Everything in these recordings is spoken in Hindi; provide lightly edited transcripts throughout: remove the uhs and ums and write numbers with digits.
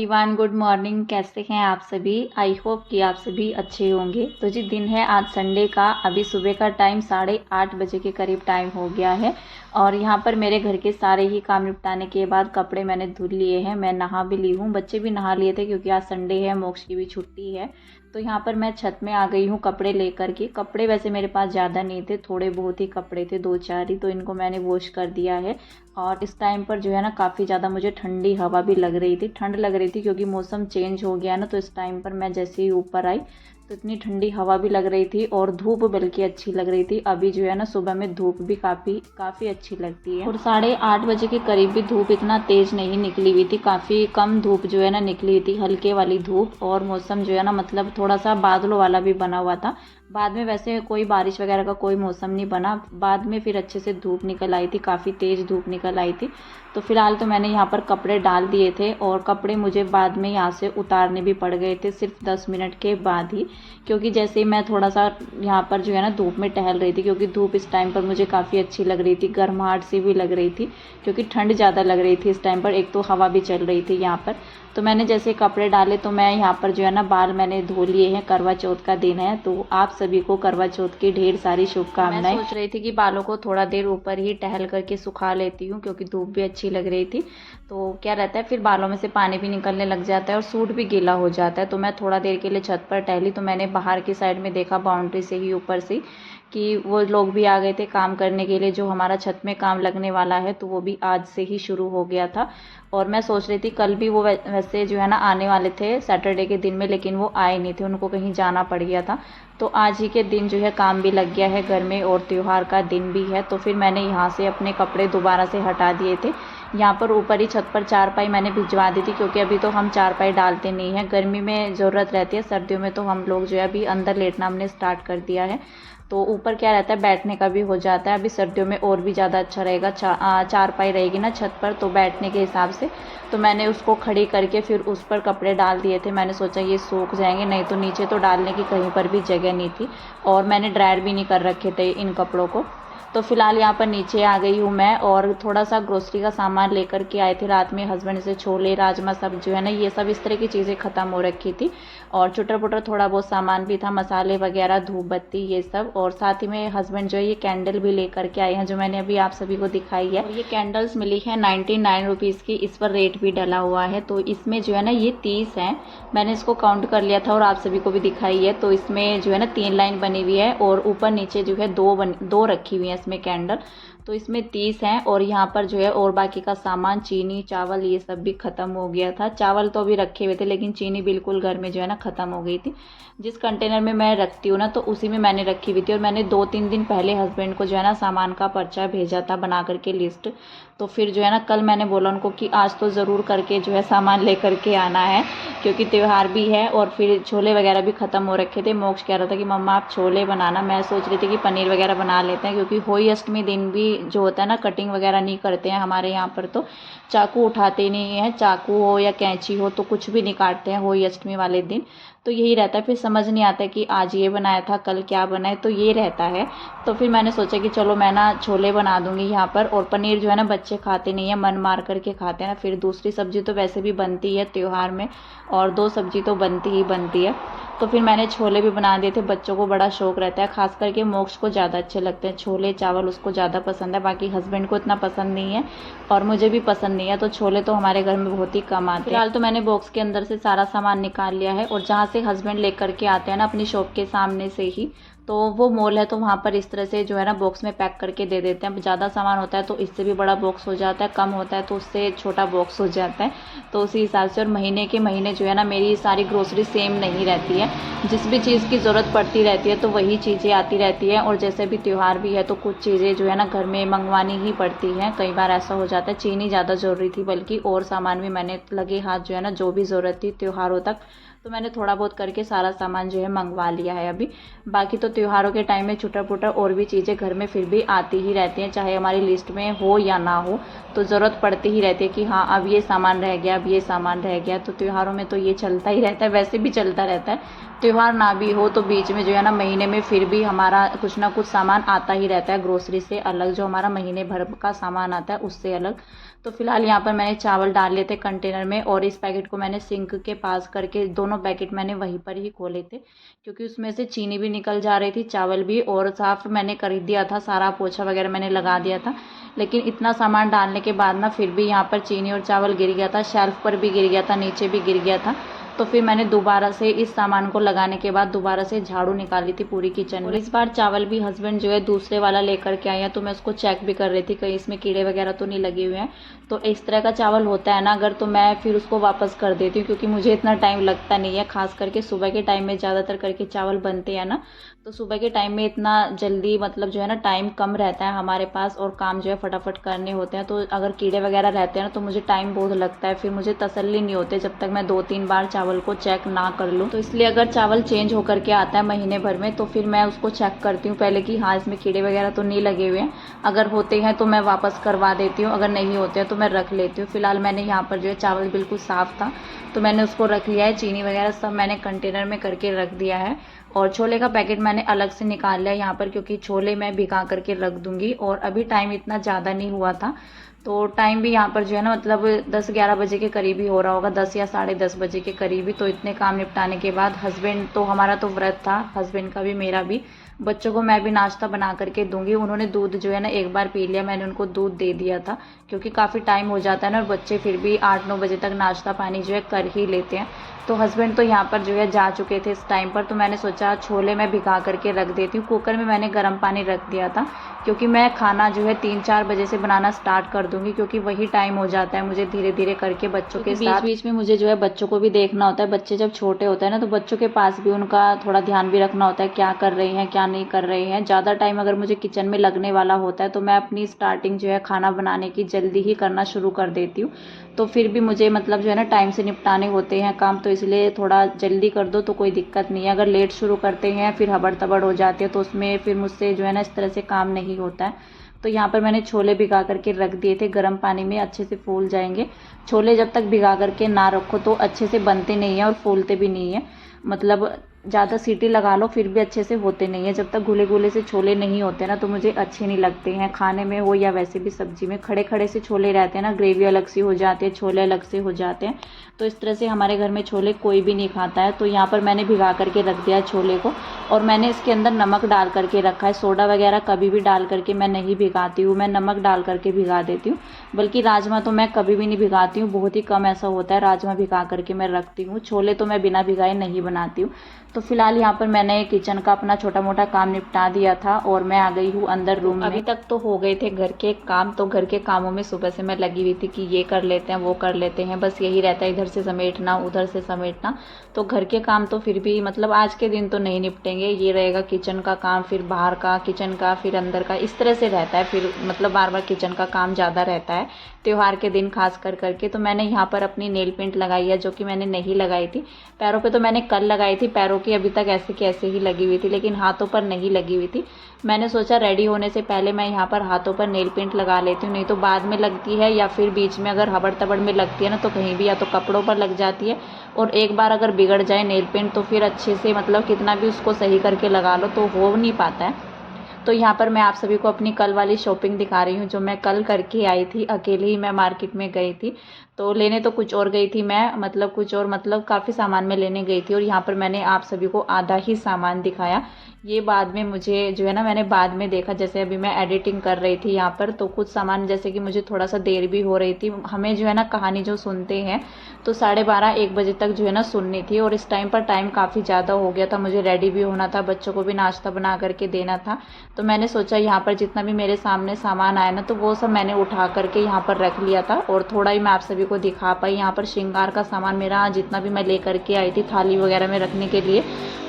Everyone, good morning. कैसे हैं आप सभी? आई होप कि आप सभी अच्छे होंगे। तो जी, दिन है आज संडे का। अभी सुबह का टाइम 8:30 बजे के करीब टाइम हो गया है और यहाँ पर मेरे घर के सारे ही काम निपटाने के बाद कपड़े मैंने धुल लिए हैं। मैं नहा भी ली हूँ, बच्चे भी नहा लिए थे क्योंकि आज संडे है, मोक्ष की भी छुट्टी है। तो यहाँ पर मैं छत में आ गई हूँ कपड़े लेकर के। कपड़े वैसे मेरे पास ज़्यादा नहीं थे, थोड़े बहुत ही कपड़े थे, 2-4 ही, तो इनको मैंने वॉश कर दिया है। और इस टाइम पर जो है ना काफ़ी ज़्यादा मुझे ठंडी हवा भी लग रही थी, ठंड लग रही थी क्योंकि मौसम चेंज हो गया ना। तो इस टाइम पर मैं जैसे ही ऊपर आई तो इतनी ठंडी हवा भी लग रही थी और धूप बल्कि अच्छी लग रही थी। अभी जो है ना सुबह में धूप भी काफ़ी अच्छी लगती है और 8:30 बजे के करीब भी धूप इतना तेज़ नहीं निकली हुई थी, काफ़ी कम धूप जो है ना निकली थी, हल्के वाली धूप। और मौसम जो है ना मतलब थोड़ा सा बादलों वाला भी बना हुआ था। बाद में वैसे कोई बारिश वगैरह का कोई मौसम नहीं बना, बाद में फिर अच्छे से धूप निकल आई थी, काफ़ी तेज़ धूप निकल आई थी। तो फिलहाल तो मैंने यहाँ पर कपड़े डाल दिए थे और कपड़े मुझे बाद में यहाँ से उतारने भी पड़ गए थे, सिर्फ 10 मिनट के बाद ही, क्योंकि जैसे ही मैं थोड़ा सा यहाँ पर जो है ना धूप में टहल रही थी, क्योंकि धूप इस टाइम पर मुझे काफ़ी अच्छी लग रही थी, गर्माहट सी भी लग रही थी क्योंकि ठंड ज़्यादा लग रही थी इस टाइम पर, एक तो हवा भी चल रही थी यहाँ पर। तो मैंने जैसे कपड़े डाले तो मैं यहाँ पर जो है ना बाल मैंने धो लिए हैं। करवा चौथ का दिन है तो आप सभी को करवा चौथ की ढेर सारी शुभकामनाएं। मैं सोच रही थी कि बालों को थोड़ा देर ऊपर ही टहल करके सुखा लेती हूँ क्योंकि धूप भी अच्छी लग रही थी। तो क्या रहता है, फिर बालों में से पानी भी निकलने लग जाता है और सूट भी गीला हो जाता है। तो मैं थोड़ा देर के लिए छत पर टहली तो मैंने बाहर की साइड में देखा, बाउंड्री से ही ऊपर से, कि वो लोग भी आ गए थे काम करने के लिए। जो हमारा छत में काम लगने वाला है तो वो भी आज से ही शुरू हो गया था। और मैं सोच रही थी कल भी वो वैसे जो है ना आने वाले थे सैटरडे के दिन में, लेकिन वो आए नहीं थे, उनको कहीं जाना पड़ गया था। तो आज ही के दिन जो है काम भी लग गया है घर में और त्यौहार का दिन भी है। तो फिर मैंने यहाँ से अपने कपड़े दोबारा से हटा दिए थे। यहाँ पर ऊपर ही छत पर चारपाई मैंने भिजवा दी थी क्योंकि अभी तो हम चारपाई डालते नहीं हैं, गर्मी में ज़रूरत रहती है, सर्दियों में तो हम लोग जो है अभी अंदर लेटना हमने स्टार्ट कर दिया है। तो ऊपर क्या रहता है, बैठने का भी हो जाता है। अभी सर्दियों में और भी ज़्यादा अच्छा रहेगा, चारपाई रहेगी ना छत पर तो बैठने के हिसाब से। तो मैंने उसको खड़ी करके फिर उस पर कपड़े डाल दिए थे। मैंने सोचा ये सूख जाएंगे, नहीं तो नीचे तो डालने की कहीं पर भी जगह नहीं थी और मैंने ड्रायर भी नहीं कर रखे थे इन कपड़ों को। तो फिलहाल यहाँ पर नीचे आ गई हूँ मैं और थोड़ा सा ग्रोसरी का सामान लेकर के आए थे रात में हस्बैंड से। छोले राजमा सब जो है ना ये सब इस तरह की चीज़ें ख़त्म हो रखी थी और चुटर पुटर थोड़ा बहुत सामान भी था, मसाले वगैरह, धूप बत्ती ये सब। और साथ ही में हस्बैंड जो है ये कैंडल भी लेकर के आए हैं जो मैंने अभी आप सभी को दिखाई है। और ये कैंडल्स मिली है 99 रुपीज़ की, इस पर रेट भी डला हुआ है। तो इसमें जो है ना ये 30 हैं, मैंने इसको काउंट कर लिया था और आप सभी को भी दिखाई है। तो इसमें जो है ना 3 लाइन बनी हुई है और ऊपर नीचे जो है दो रखी हुई है इसमें कैंडल। तो इसमें 30 हैं और यहाँ पर जो है और बाकी का सामान, चीनी चावल ये सब भी ख़त्म हो गया था। चावल तो अभी रखे हुए थे लेकिन चीनी बिल्कुल घर में जो है ना ख़त्म हो गई थी। जिस कंटेनर में मैं रखती हूँ ना तो उसी में मैंने रखी हुई थी और मैंने 2-3 दिन पहले हस्बैंड को जो है ना सामान का पर्चा भेजा था बना करके लिस्ट। तो फिर जो है ना कल मैंने बोला उनको कि आज तो ज़रूर करके जो है सामान ले करके आना है क्योंकि त्यौहार भी है। और फिर छोले वगैरह भी ख़त्म हो रखे थे। मोक्ष कह रहा था कि मम्मा आप छोले बनाना। मैं सोच रही थी कि पनीर वगैरह बना लेते हैं क्योंकि होली अष्टमी दिन भी जो होता है ना कटिंग वगैरह नहीं करते हैं हमारे यहाँ पर, तो चाकू उठाते ही नहीं है, चाकू हो या कैंची हो तो कुछ भी नहीं काटते हैं होली अष्टमी वाले दिन। तो यही रहता है, फिर समझ नहीं आता कि आज ये बनाया था कल क्या बनाए, तो ये रहता है। तो फिर मैंने सोचा कि चलो मैं ना छोले बना दूंगी यहाँ पर। और पनीर जो है ना बच्चे खाते नहीं है, मन मार करके खाते हैं ना। फिर दूसरी सब्जी तो वैसे भी बनती है त्यौहार में और 2 सब्जी तो बनती ही बनती है। तो फिर मैंने छोले भी बना दिए थे, बच्चों को बड़ा शौक रहता है, खास करके मोक्ष को ज़्यादा अच्छे लगते हैं छोले चावल, उसको ज़्यादा पसंद है। बाकी हस्बैंड को इतना पसंद नहीं है और मुझे भी पसंद नहीं है, तो छोले तो हमारे घर में बहुत ही कम आते हैं। फिलहाल तो मैंने बॉक्स के अंदर से सारा सामान निकाल लिया है और जहाँ से हस्बैंड लेकर के आते हैं ना अपनी शॉप के सामने से ही, तो वो मॉल है, तो वहाँ पर इस तरह से जो है ना बॉक्स में पैक करके दे देते हैं। ज़्यादा सामान होता है तो इससे भी बड़ा बॉक्स हो जाता है, कम होता है तो उससे छोटा बॉक्स हो जाता है। तो उसी हिसाब से, और महीने के महीने जो है ना मेरी सारी ग्रोसरी सेम नहीं रहती है, जिस भी चीज़ की ज़रूरत पड़ती रहती है तो वही चीज़ें आती रहती हैं। और जैसे भी त्यौहार भी है तो कुछ चीज़ें जो है ना घर में मंगवानी ही पड़ती हैं, कई बार ऐसा हो जाता है। चीनी ज़्यादा ज़रूरी थी बल्कि, और सामान भी मैंने लगे हाथ जो है ना जो भी ज़रूरत थी त्योहारों तक, तो मैंने थोड़ा बहुत करके सारा सामान जो है मंगवा लिया है अभी। बाकी तो त्योहारों के टाइम में छुटा पुटा और भी चीज़ें घर में फिर भी आती ही रहती हैं, चाहे हमारी लिस्ट में हो या ना हो, तो ज़रूरत पड़ती ही रहती है कि हाँ अब ये सामान रह गया, अब ये सामान रह गया। तो त्योहारों में तो ये चलता ही रहता है, वैसे भी चलता रहता है। त्योहार ना भी हो तो बीच में जो है ना महीने में फिर भी हमारा कुछ ना कुछ सामान आता ही रहता है, ग्रोसरी से अलग जो हमारा महीने भर का सामान आता है उससे अलग। तो फिलहाल यहाँ पर मैंने चावल डाल लिए थे कंटेनर में, और इस पैकेट को मैंने सिंक के पास करके दोनों पैकेट मैंने वहीं पर ही खोले थे, क्योंकि उसमें से चीनी भी निकल जा रही थी, चावल भी, और साफ मैंने कर दिया था, सारा पोछा वगैरह मैंने लगा दिया था। लेकिन इतना सामान डालने के बाद ना फिर भी यहाँ पर चीनी और चावल गिर गया था, शेल्फ पर भी गिर गया था, नीचे भी गिर गया था। तो फिर मैंने दोबारा से इस सामान को लगाने के बाद दोबारा से झाड़ू निकाली थी पूरी किचन में। इस बार चावल भी हस्बैंड जो है दूसरे वाला लेकर के आए हैं, तो मैं उसको चेक भी कर रही थी कहीं इसमें कीड़े वगैरह तो नहीं लगे हुए हैं। तो इस तरह का चावल होता है ना अगर, तो मैं फिर उसको वापस कर देती हूँ, क्योंकि मुझे इतना टाइम लगता नहीं है, खास करके सुबह के टाइम में ज़्यादातर करके चावल बनते हैं ना, तो सुबह के टाइम में इतना जल्दी मतलब जो है ना टाइम कम रहता है हमारे पास, और काम जो है फटाफट करने होते हैं। तो अगर कीड़े वगैरह रहते हैं ना तो मुझे टाइम बहुत लगता है, फिर मुझे तसल्ली नहीं होती जब तक मैं 2-3 बार चावल को चेक ना कर लूँ। तो इसलिए अगर चावल चेंज होकर के आता है महीने भर में तो फिर मैं उसको चेक करती हूँ पहले कि हाँ इसमें कीड़े वगैरह तो नहीं लगे हुए हैं। अगर होते हैं तो मैं वापस करवा देती हूँ, अगर नहीं होते हैं तो मैं रख लेती हूँ। फिलहाल मैंने यहाँ पर जो है चावल बिल्कुल साफ़ था तो मैंने उसको रख लिया है, चीनी वगैरह सब मैंने कंटेनर में करके रख दिया है। और छोले का पैकेट मैंने अलग से निकाल लिया यहाँ पर, क्योंकि छोले मैं भिगा करके रख दूँगी, और अभी टाइम इतना ज़्यादा नहीं हुआ था, तो टाइम भी यहाँ पर जो है ना मतलब 10-11 बजे के करीब ही हो रहा होगा, 10 या 10:30 बजे के करीब ही। तो इतने काम निपटाने के बाद हस्बैंड तो हमारा तो व्रत था, हस्बैंड का भी मेरा भी, बच्चों को मैं भी नाश्ता बना करके दूंगी। उन्होंने दूध जो है ना एक बार पी लिया, मैंने उनको दूध दे दिया था, क्योंकि काफ़ी टाइम हो जाता है ना, और बच्चे फिर भी 8-9 बजे तक नाश्ता पानी जो है कर ही लेते हैं। तो हस्बैंड तो यहाँ पर जो है जा चुके थे इस टाइम पर, तो मैंने सोचा छोले मैं भिगा करके रख देती हूँ। कुकर में मैंने गर्म पानी रख दिया था, क्योंकि मैं खाना जो है 3-4 बजे से बनाना स्टार्ट कर दूंगी, क्योंकि वही टाइम हो जाता है मुझे धीरे धीरे करके बच्चों के साथ। बीच में मुझे जो है बच्चों को भी देखना होता है, बच्चे जब छोटे होते हैं ना तो बच्चों के पास भी उनका थोड़ा ध्यान भी रखना होता है, क्या कर रहे हैं क्या नहीं कर रहे हैं। ज़्यादा टाइम अगर मुझे किचन में लगने वाला होता है तो मैं अपनी स्टार्टिंग जो है खाना बनाने की जल्दी ही करना शुरू कर देती हूँ। तो फिर भी मुझे मतलब जो है ना टाइम से निपटाने होते हैं काम, तो इसलिए थोड़ा जल्दी कर दो तो कोई दिक्कत नहीं है। अगर लेट शुरू करते हैं फिर हबड़ तबड़ हो जाती है, तो उसमें फिर मुझसे जो है ना इस तरह से काम नहीं होता है। तो यहाँ पर मैंने छोले भिगा करके रख दिए थे गर्म पानी में, अच्छे से फूल जाएंगे। छोले जब तक भिगा करके ना रखो तो अच्छे से बनते नहीं हैं और फूलते भी नहीं हैं, मतलब ज़्यादा सीटी लगा लो फिर भी अच्छे से होते नहीं है। जब तक घुले घुले से छोले नहीं होते ना तो मुझे अच्छे नहीं लगते हैं खाने में, हो या वैसे भी सब्जी में। खड़े खड़े से छोले रहते हैं ना, ग्रेवी अलग से हो जाती है, छोले अलग से हो जाते हैं, तो इस तरह से हमारे घर में छोले कोई भी नहीं खाता है। तो यहाँ पर मैंने भिगा करके रख दिया छोले को, और मैंने इसके अंदर नमक डाल करके रखा है। सोडा वगैरह कभी भी डाल करके मैं नहीं भिगाती हूँ, मैं नमक डाल करके भिगा देती हूँ। बल्कि राजमा तो मैं कभी भी नहीं भिगाती हूँ, बहुत ही कम ऐसा होता है राजमा भिगा करके मैं रखती हूँ। छोले तो मैं बिना भिगाए नहीं बनाती हूँ। तो फिलहाल यहाँ पर मैंने किचन का अपना छोटा मोटा काम निपटा दिया था और मैं आ गई हूँ अंदर रूम में। अभी तक तो हो गए थे घर के काम, तो घर के कामों में सुबह से मैं लगी हुई थी कि ये कर लेते हैं वो कर लेते हैं, बस यही रहता है, इधर से समेटना उधर से समेटना। तो घर के काम तो फिर भी मतलब आज के दिन तो नहीं निपटेंगे, ये रहेगा किचन का काम, फिर बाहर का किचन का, फिर अंदर का, इस तरह से रहता है। फिर मतलब बार बार किचन का काम ज़्यादा रहता है त्योहार के दिन खास कर करके। तो मैंने यहाँ पर अपनी नेल पेंट लगाई है, जो कि मैंने नहीं लगाई थी। पैरों पे तो मैंने कल लगाई थी, पैरों की अभी तक ऐसे की ऐसे ही लगी हुई थी, लेकिन हाथों पर नहीं लगी हुई थी। मैंने सोचा रेडी होने से पहले मैं यहाँ पर हाथों पर नेल पेंट लगा लेती हूँ, नहीं तो बाद में लगती है या फिर बीच में अगर हबड़ तबड़ में लगती है ना तो कहीं भी या तो कपड़ों पर लग जाती है, और एक बार अगर बिगड़ जाए नेल पेंट तो फिर अच्छे से मतलब कितना भी उसको सही करके लगा लो तो हो नहीं पाता है। तो यहाँ पर मैं आप सभी को अपनी कल वाली शॉपिंग दिखा रही हूँ, जो मैं कल करके आई थी। अकेले ही मैं मार्केट में गई थी, तो लेने तो कुछ और गई थी मैं, मतलब कुछ और मतलब काफ़ी सामान में लेने गई थी। और यहाँ पर मैंने आप सभी को आधा ही सामान दिखाया, ये बाद में मुझे जो है ना मैंने बाद में देखा, जैसे अभी मैं एडिटिंग कर रही थी यहाँ पर, तो कुछ सामान जैसे कि मुझे थोड़ा सा देर भी हो रही थी। हमें जो है ना कहानी जो सुनते हैं तो 12:30-1 बजे तक जो है ना सुननी थी, और इस टाइम पर टाइम काफ़ी ज़्यादा हो गया था, मुझे रेडी भी होना था, बच्चों को भी नाश्ता बना करके देना था। तो मैंने सोचा यहाँ पर जितना भी मेरे सामने सामान आया ना तो वो सब मैंने उठा करके यहाँ पर रख लिया था, और थोड़ा ही मैं आप सभी को दिखा पाई। यहाँ पर श्रृंगार का सामान मेरा जितना भी मैं लेकर के आई थी थाली वगैरह में रखने के लिए,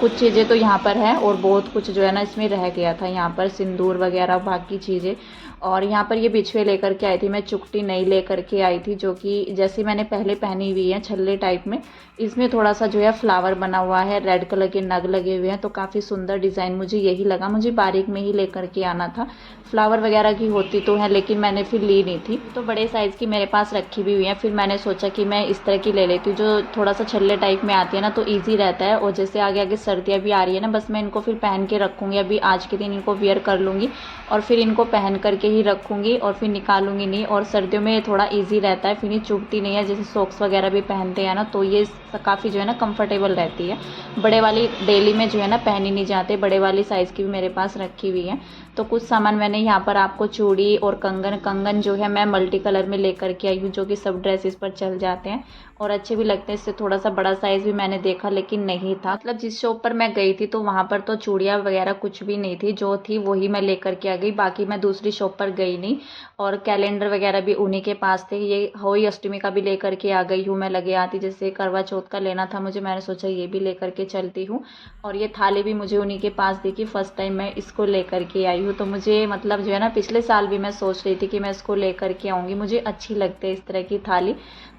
कुछ चीज़ें तो यहाँ पर है और बहुत कुछ जो है ना इसमें रह गया था, यहाँ पर सिंदूर वगैरह बाकी चीज़ें। और यहाँ पर ये बिछुए लेकर के आई थी मैं, चुकटी नहीं लेकर के आई थी, जो कि जैसे मैंने पहले पहनी हुई है छल्ले टाइप में। इसमें थोड़ा सा जो है फ्लावर बना हुआ है, रेड कलर के नग लगे हुए हैं, तो काफ़ी सुंदर डिज़ाइन मुझे यही लगा। मुझे बारीक में ही लेकर के आना था। फ्लावर वगैरह की होती तो है लेकिन मैंने फिर ली नहीं थी। तो बड़े साइज़ की मेरे पास रखी भी हुई है। फिर मैंने सोचा कि मैं इस तरह की ले लेती हूँ जो थोड़ा सा छल्ले टाइप में आती है ना, तो ईजी रहता है। और जैसे आगे आगे सर्दियाँ भी आ रही है ना, बस मैं इनको फिर पहन के रखूँगी। अभी आज के दिन इनको वियर कर लूँगी और फिर इनको पहन करके ही रखूँगी और फिर निकालूँगी नहीं। और सर्दियों में थोड़ा ईजी रहता है, फिर ये चुभती नहीं है। जैसे सॉक्स वगैरह भी पहनते हैं ना, तो ये काफ़ी जो है ना कंफर्टेबल रहती है। बड़े वाली डेली में जो है ना पहनी नहीं जाते, बड़े वाली साइज़ की भी मेरे पास रखी हुई है। तो कुछ सामान मैंने यहाँ पर आपको चूड़ी और कंगन जो है मैं मल्टी कलर में लेकर के आई हूँ, जो कि सब ड्रेसेस पर चल जाते हैं और अच्छे भी लगते हैं। इससे थोड़ा सा बड़ा साइज़ भी मैंने देखा लेकिन नहीं था। मतलब जिस शॉप पर मैं गई थी तो वहाँ पर तो चूड़ियाँ वगैरह कुछ भी नहीं थी, जो थी वही मैं लेकर के आ गई। बाकी मैं दूसरी शॉप पर गई नहीं। और कैलेंडर वगैरह भी उन्हीं के पास थे। ये होली अष्टमी का भी लेकर के आ गई हूँ मैं, लगे आती। जैसे करवा चौथ का लेना था मुझे, मैंने सोचा ये भी लेकर के चलती हूँ। और ये थाली भी मुझे उन्हीं के पास दिखी, फर्स्ट टाइम मैं इसको लेकर के आई हूँ। तो मुझे मतलब जो है ना पिछले साल भी मैं सोच रही थी कि मैं इसको लेकर के आऊँगी, मुझे अच्छी लगती है इस तरह की थाली।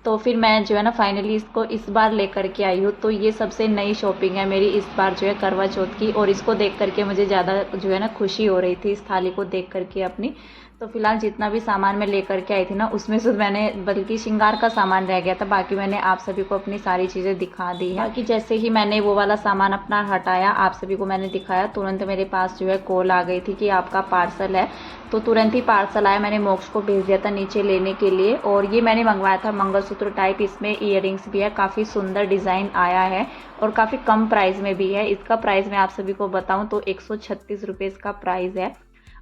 तो फिर मैं जो है ना फाइनली इसको इस बार लेकर के आई हूँ। तो ये सबसे नई शॉपिंग है मेरी इस बार जो है करवा चौथ की। और इसको देख करके मुझे ज़्यादा जो है ना खुशी हो रही थी इस थाली को देख करके अपनी। तो फिलहाल जितना भी सामान मैं लेकर के आई थी ना, उसमें से मैंने बल्कि श्रृंगार का सामान रह गया था, बाकी मैंने आप सभी को अपनी सारी चीज़ें दिखा दी है। बाकी जैसे ही मैंने वो वाला सामान अपना हटाया, आप सभी को मैंने दिखाया, तुरंत मेरे पास जो है कॉल आ गई थी कि आपका पार्सल है। तो तुरंत ही पार्सल आया, मैंने मोक्ष को भेज दिया था नीचे लेने के लिए। और ये मैंने मंगवाया था मंगलसूत्र टाइप, इसमें ईयरिंग्स भी है, काफ़ी सुंदर डिज़ाइन आया है और काफ़ी कम प्राइस में भी है। इसका प्राइस मैं आप सभी को बताऊं तो 136 रुपये इसका प्राइस है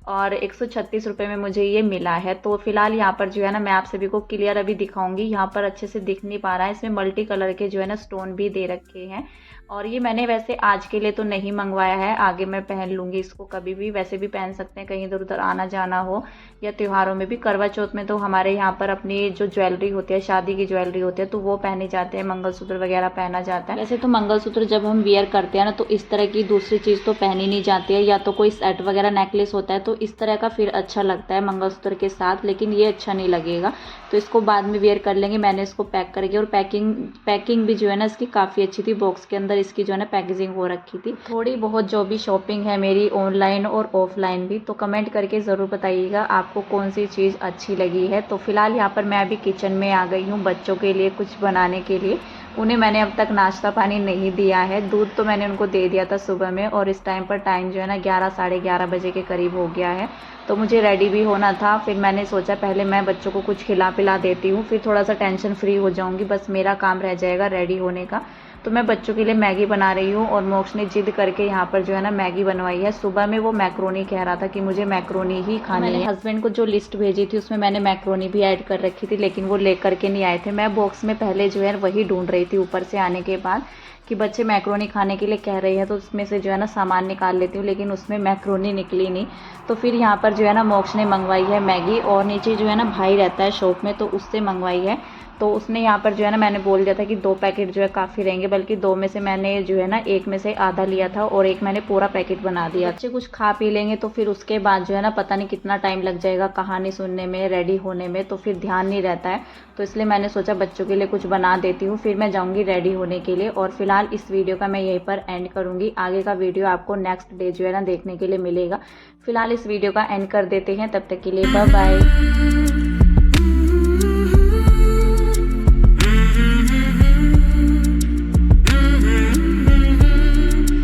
और 136 रुपये में मुझे ये मिला है। तो फिलहाल यहाँ पर जो है ना मैं आप सभी को क्लियर अभी दिखाऊंगी। यहाँ पर अच्छे से दिख नहीं पा रहा है, इसमें मल्टी कलर के जो है ना स्टोन भी दे रखे हैं। और ये मैंने वैसे आज के लिए तो नहीं मंगवाया है, आगे मैं पहन लूँगी इसको कभी भी, वैसे भी पहन सकते हैं कहीं इधर उधर आना जाना हो या त्योहारों में भी। करवा चौथ में तो हमारे यहाँ पर अपनी जो ज्वेलरी होती है, शादी की ज्वेलरी होती है, तो वो पहने जाते हैं, मंगलसूत्र वगैरह पहना जाता है। वैसे तो मंगलसूत्र जब हम वियर करते हैं ना, तो इस तरह की दूसरी चीज़ तो पहनी नहीं जाती है, या तो कोई सेट वगैरह नेकलेस होता है तो इस तरह का फिर अच्छा लगता है मंगलसूत्र के साथ, लेकिन ये अच्छा नहीं लगेगा। तो इसको बाद में वियर कर लेंगे। मैंने इसको पैक करके, और पैकिंग भी जो है ना इसकी काफ़ी अच्छी थी, बॉक्स के अंदर इसकी जो है ना पैकेजिंग हो रखी थी। थोड़ी बहुत जो भी शॉपिंग है मेरी ऑनलाइन और ऑफलाइन भी, तो कमेंट करके ज़रूर बताइएगा आपको कौन सी चीज़ अच्छी लगी है। तो फिलहाल यहाँ पर मैं अभी किचन में आ गई हूँ बच्चों के लिए कुछ बनाने के लिए। उन्हें मैंने अब तक नाश्ता पानी नहीं दिया है, दूध तो मैंने उनको दे दिया था सुबह में, और इस टाइम पर टाइम जो है ना 11 साढ़े 11 बजे के करीब हो गया है। तो मुझे रेडी भी होना था, फिर मैंने सोचा पहले मैं बच्चों को कुछ खिला पिला देती हूँ, फिर थोड़ा सा टेंशन फ्री हो जाऊँगी, बस मेरा काम रह जाएगा रेडी होने का। तो मैं बच्चों के लिए मैगी बना रही हूँ और मोक्ष ने जिद करके यहाँ पर जो है ना मैगी बनवाई है। सुबह में वो मैक्रोनी कह रहा था कि मुझे मैक्रोनी ही खानी है। मैंने हस्बैंड को जो लिस्ट भेजी थी उसमें मैंने मैक्रोनी भी ऐड कर रखी थी, लेकिन वो लेकर के नहीं आए थे। मैं बॉक्स में पहले जो है वही ढूंढ रही थी ऊपर से आने के बाद कि बच्चे मैक्रोनी खाने के लिए कह रही है, तो उसमें से जो है ना सामान निकाल लेती हूँ, लेकिन उसमें मैक्रोनी निकली नहीं। तो फिर यहाँ पर जो है ना मोक्ष ने मंगवाई है मैगी, और नीचे जो है ना भाई रहता है शॉप में, तो उससे मंगवाई है। तो उसने यहाँ पर जो है ना मैंने बोल दिया था कि 2 पैकेट जो है काफ़ी रहेंगे, बल्कि 2 में से मैंने जो है ना 1 में से आधा लिया था और 1 मैंने पूरा पैकेट बना दिया। बच्चे कुछ खा पी लेंगे तो फिर उसके बाद जो है ना पता नहीं कितना टाइम लग जाएगा कहानी सुनने में, रेडी होने में, तो फिर ध्यान नहीं रहता है। तो इसलिए मैंने सोचा बच्चों के लिए कुछ बना देती हूँ, फिर मैं जाऊँगी रेडी होने के लिए। और फिलहाल इस वीडियो का मैं यहीं पर एंड करूँगी, आगे का वीडियो आपको नेक्स्ट डे जो है ना देखने के लिए मिलेगा। फिलहाल इस वीडियो का एंड कर देते हैं, तब तक के लिए बाय बाय।